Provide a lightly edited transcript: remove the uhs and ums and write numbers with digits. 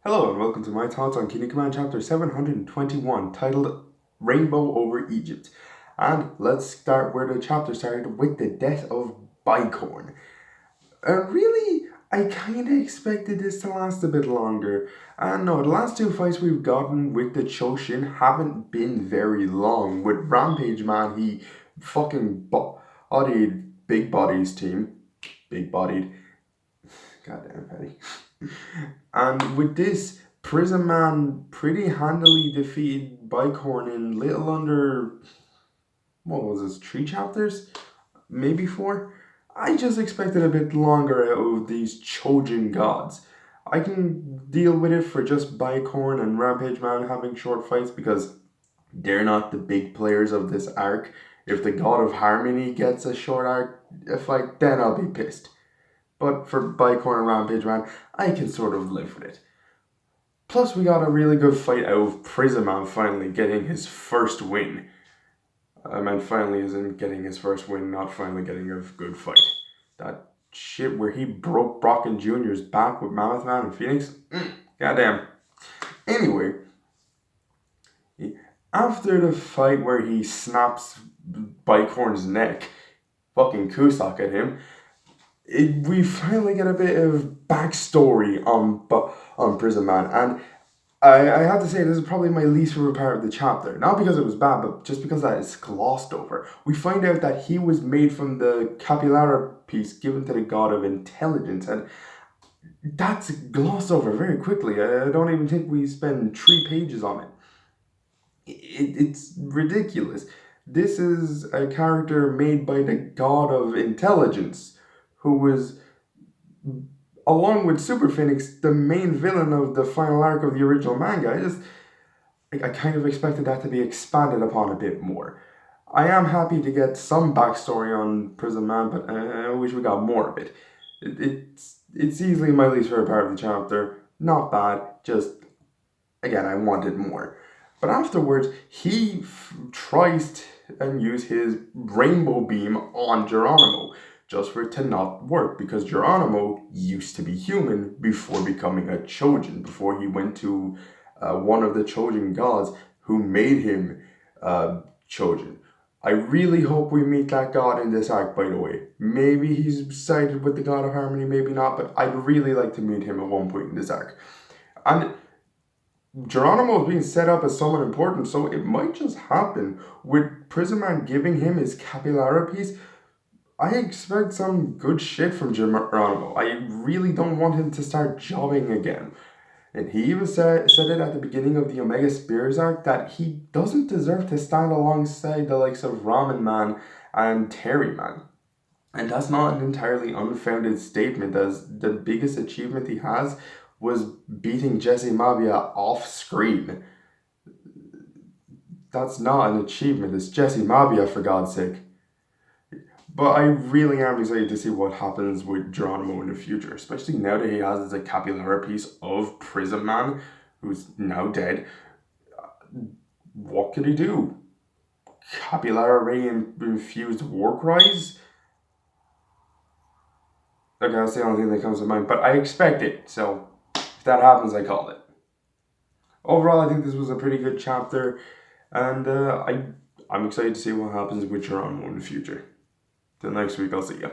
Hello and welcome to my thoughts on Kinnikuman chapter 721 titled Rainbow over Egypt. And let's start where the chapter started with the death of Bicorn. Really, I kinda expected this to last a bit longer. And no, the last two fights we've gotten with the Choshin haven't been very long. With Rampage Man, he fucking bodied Big Body's team. Big bodied. Goddamn petty. And with this, Prism Man pretty handily defeated Bicorn in little under, what was this, 3 chapters? Maybe 4? I just expected a bit longer out of these Chojin gods. I can deal with it for just Bicorn and Rampage Man having short fights because they're not the big players of this arc. If the God of Harmony gets a short arc fight, then I'll be pissed. But for Bicorn and Rampage Man, I can sort of live with it. Plus, we got a really good fight out of Prism Man finally getting his first win. I meant finally isn't getting his first win, not finally getting a good fight. That shit where he broke Brocken Jr.'s back with Mammoth Man and Phoenix. Goddamn. Anyway, after the fight where he snaps Bicorn's neck, fucking Kusak at him, we finally get a bit of backstory on Prison Man, and I have to say this is probably my least favorite part of the chapter. Not because it was bad, but just because that is glossed over. We find out that he was made from the capyllara piece given to the god of intelligence, and that's glossed over very quickly. I don't even think we spend 3 pages on it. It's ridiculous. This is a character made by the god of intelligence, who was, along with Super Phoenix, the main villain of the final arc of the original manga. I kind of expected that to be expanded upon a bit more. I am happy to get some backstory on Prison Man, but I wish we got more of it. It's easily my least favorite part of the chapter. Not bad, just, again, I wanted more. But afterwards, he tries and use his rainbow beam on Geronimo, just for it to not work, because Geronimo used to be human before becoming a Chojin, before he went to one of the Chojin gods who made him Chojin. I really hope we meet that god in this arc, by the way. Maybe he's sided with the god of harmony, maybe not, but I'd really like to meet him at one point in this arc. And Geronimo is being set up as someone important, so it might just happen. With Prison Man giving him his capyllara piece, I expect some good shit from Geronimo. I really don't want him to start jobbing again. And he even said it at the beginning of the Omega Spears arc that he doesn't deserve to stand alongside the likes of Ramen Man and Terry Man. And that's not an entirely unfounded statement, as the biggest achievement he has was beating Jesse Mabia off screen. That's not an achievement, it's Jesse Mabia, for God's sake. But I really am excited to see what happens with Geronimo in the future, especially now that he has a capyllara piece of Prism Man, who's now dead. What could he do? Capyllara ray infused war cries? Okay, that's the only thing that comes to mind, but I expect it, so if that happens, I call it. Overall, I think this was a pretty good chapter, and I'm excited to see what happens with Geronimo in the future. Till next week, I'll see ya.